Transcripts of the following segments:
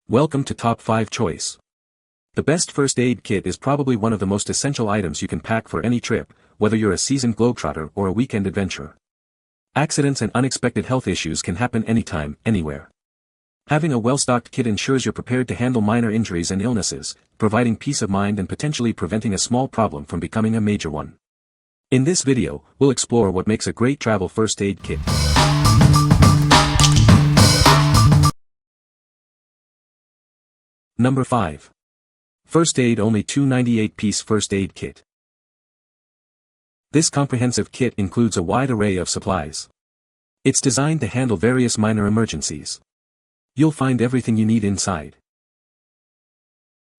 Welcome to Top 5 Choice. The best first aid kit is probably one of the most essential items you can pack for any trip, whether you're a seasoned globetrotter or a weekend adventurer. Accidents and unexpected health issues can happen anytime, anywhere. Having a well-stocked kit ensures you're prepared to handle minor injuries and illnesses, providing peace of mind and potentially preventing a small problem from becoming a major one. In this video, we'll explore what makes a great travel first aid kit. Number 5. First Aid Only 298-piece First Aid Kit. This comprehensive kit includes a wide array of supplies. It's designed to handle various minor emergencies. You'll find everything you need inside.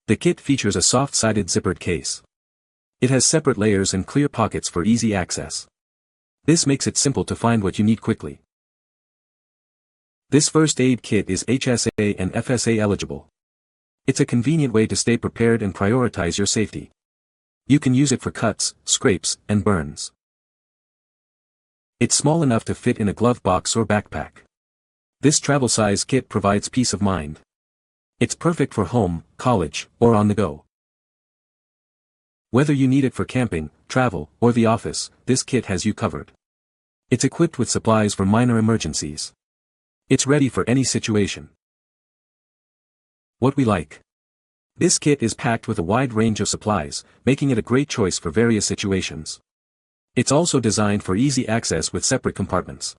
The kit features a soft-sided zippered case. It has separate layers and clear pockets for easy access. This makes it simple to find what you need quickly. This first aid kit is HSA and FSA eligible. It's a convenient way to stay prepared and prioritize your safety. You can use it for cuts, scrapes, and burns. It's small enough to fit in a glove box or backpack. This travel-size kit provides peace of mind. It's perfect for home, college, or on the go. Whether you need it for camping, travel, or the office, this kit has you covered. It's equipped with supplies for minor emergencies. It's ready for any situation. What we like. This kit is packed with a wide range of supplies, making it a great choice for various situations. It's also designed for easy access with separate compartments.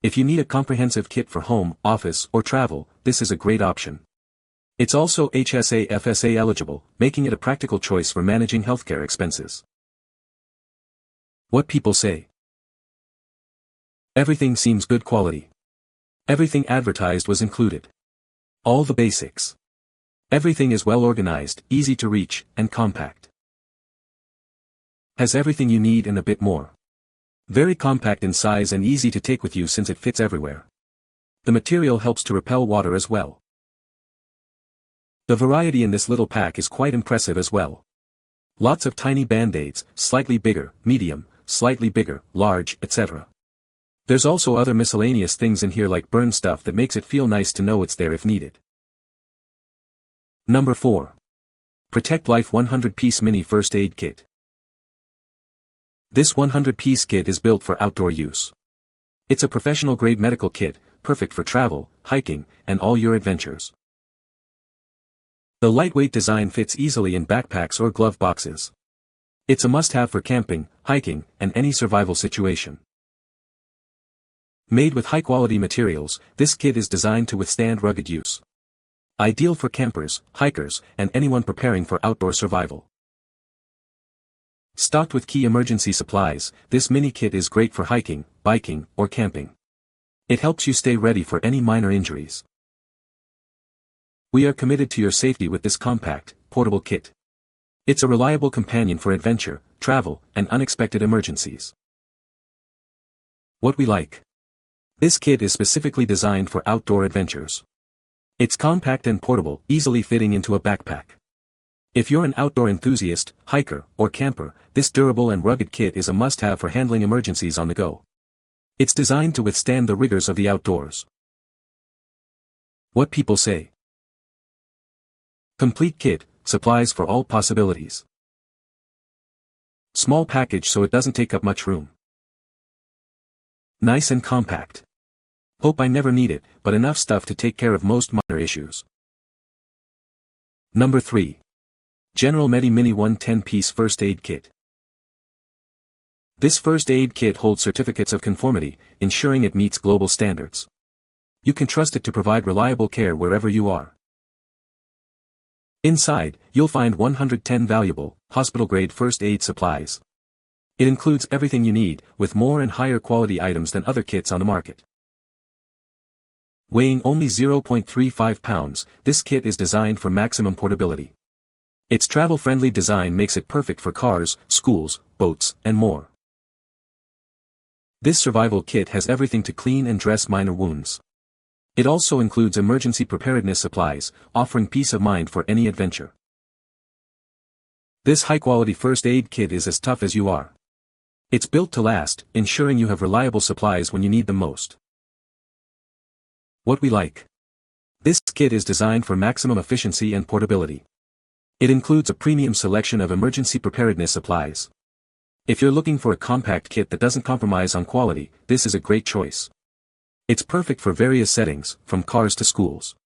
If you need a comprehensive kit for home, office, or travel, this is a great option. It's also HSA FSA eligible, making it a practical choice for managing healthcare expenses. What people say. Everything seems good quality. Everything advertised was included. All the basics. Everything is well organized, easy to reach, and compact. Has everything you need and a bit more. Very compact in size and easy to take with you since it fits everywhere. The material helps to repel water as well. The variety in this little pack is quite impressive as well. Lots of tiny band-aids, slightly bigger, medium, slightly bigger, large, etc. There's also other miscellaneous things in here like burn stuff that makes it feel nice to know it's there if needed. Number 4. Protect Life 100-piece Mini First Aid Kit. This 100-piece kit is built for outdoor use. It's a professional-grade medical kit, perfect for travel, hiking, and all your adventures. The lightweight design fits easily in backpacks or glove boxes. It's a must-have for camping, hiking, and any survival situation. Made with high-quality materials, this kit is designed to withstand rugged use. Ideal for campers, hikers, and anyone preparing for outdoor survival. Stocked with key emergency supplies, this mini kit is great for hiking, biking, or camping. It helps you stay ready for any minor injuries. We are committed to your safety with this compact, portable kit. It's a reliable companion for adventure, travel, and unexpected emergencies. What we like. This kit is specifically designed for outdoor adventures. It's compact and portable, easily fitting into a backpack. If you're an outdoor enthusiast, hiker, or camper, this durable and rugged kit is a must-have for handling emergencies on the go. It's designed to withstand the rigors of the outdoors. What people say. Complete kit, supplies for all possibilities. Small package so it doesn't take up much room. Nice and compact. Hope I never need it, but enough stuff to take care of most minor issues. Number 3. General Medi Mini 110-piece First Aid Kit. This first aid kit holds certificates of conformity, ensuring it meets global standards. You can trust it to provide reliable care wherever you are. Inside, you'll find 110 valuable, hospital-grade first aid supplies. It includes everything you need, with more and higher quality items than other kits on the market. Weighing only 0.35 pounds, this kit is designed for maximum portability. Its travel-friendly design makes it perfect for cars, schools, boats, and more. This survival kit has everything to clean and dress minor wounds. It also includes emergency preparedness supplies, offering peace of mind for any adventure. This high-quality first aid kit is as tough as you are. It's built to last, ensuring you have reliable supplies when you need them most. What we like. This kit kit is designed for maximum efficiency and portability. It includes a premium selection of emergency preparedness supplies. If you're looking for a compact kit that doesn't compromise on quality, this is a great choice. It's perfect for various settings, from cars to schools.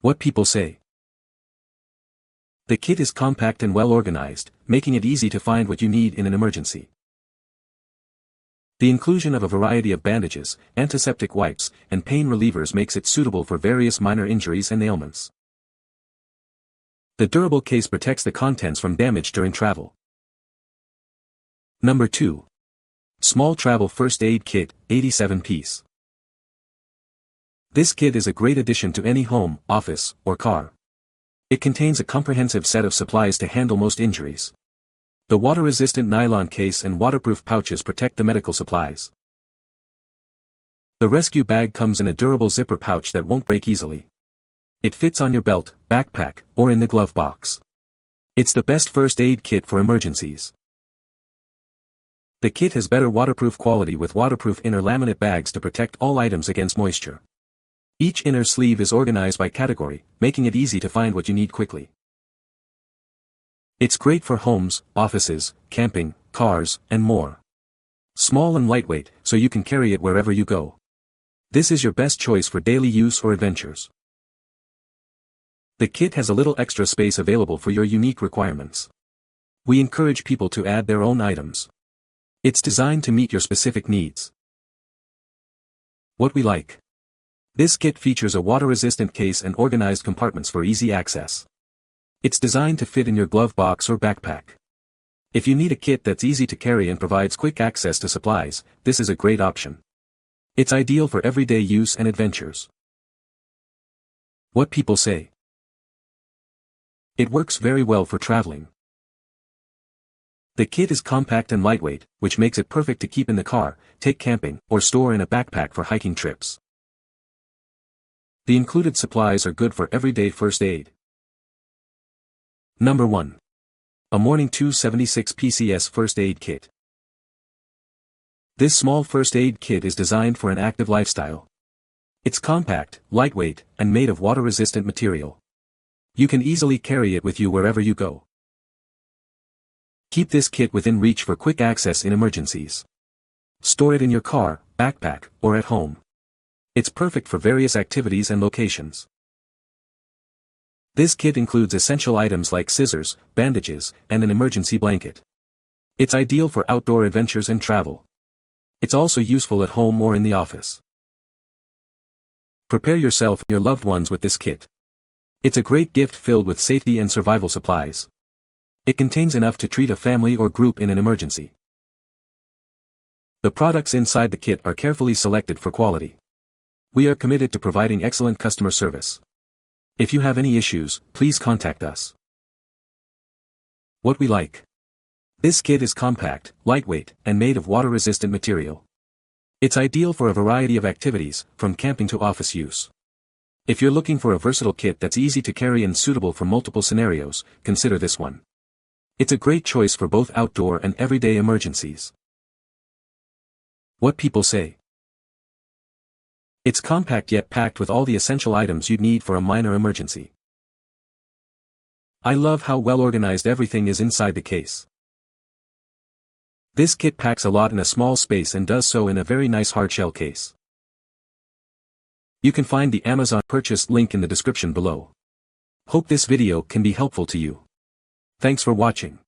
What people say. The kit is compact and well organized, making it easy to find what you need in an emergency. The inclusion of a variety of bandages, antiseptic wipes, and pain relievers makes it suitable for various minor injuries and ailments. The durable case protects the contents from damage during travel. Number 2. Small Travel First Aid Kit, 87-piece. This kit is a great addition to any home, office, or car. It contains a comprehensive set of supplies to handle most injuries. The water-resistant nylon case and waterproof pouches protect the medical supplies. The rescue bag comes in a durable zipper pouch that won't break easily. It fits on your belt, backpack, or in the glove box. It's the best first aid kit for emergencies. The kit has better waterproof quality with waterproof inner laminate bags to protect all items against moisture. Each inner sleeve is organized by category, making it easy to find what you need quickly. It's great for homes, offices, camping, cars, and more. Small and lightweight, so you can carry it wherever you go. This is your best choice for daily use or adventures. The kit has a little extra space available for your unique requirements. We encourage people to add their own items. It's designed to meet your specific needs. What we like. This kit features a water-resistant case and organized compartments for easy access. It's designed to fit in your glove box or backpack. If you need a kit that's easy to carry and provides quick access to supplies, this is a great option. It's ideal for everyday use and adventures. What people say. It works very well for traveling. The kit is compact and lightweight, which makes it perfect to keep in the car, take camping, or store in a backpack for hiking trips. The included supplies are good for everyday first aid. Number 1. AMORNING 276 PCS First Aid Kit. This small first aid kit is designed for an active lifestyle. It's compact, lightweight, and made of water-resistant material. You can easily carry it with you wherever you go. Keep this kit within reach for quick access in emergencies. Store it in your car, backpack, or at home. It's perfect for various activities and locations. This kit includes essential items like scissors, bandages, and an emergency blanket. It's ideal for outdoor adventures and travel. It's also useful at home or in the office. Prepare yourself and your loved ones with this kit. It's a great gift filled with safety and survival supplies. It contains enough to treat a family or group in an emergency. The products inside the kit are carefully selected for quality. We are committed to providing excellent customer service. If you have any issues, please contact us. What we like. This kit is compact, lightweight, and made of water-resistant material. It's ideal for a variety of activities, from camping to office use. If you're looking for a versatile kit that's easy to carry and suitable for multiple scenarios, consider this one. It's a great choice for both outdoor and everyday emergencies. What people say. It's compact yet packed with all the essential items you'd need for a minor emergency. I love how well organized everything is inside the case. This kit packs a lot in a small space and does so in a very nice hardshell case. You can find the Amazon purchase link in the description below. Hope this video can be helpful to you. Thanks for watching.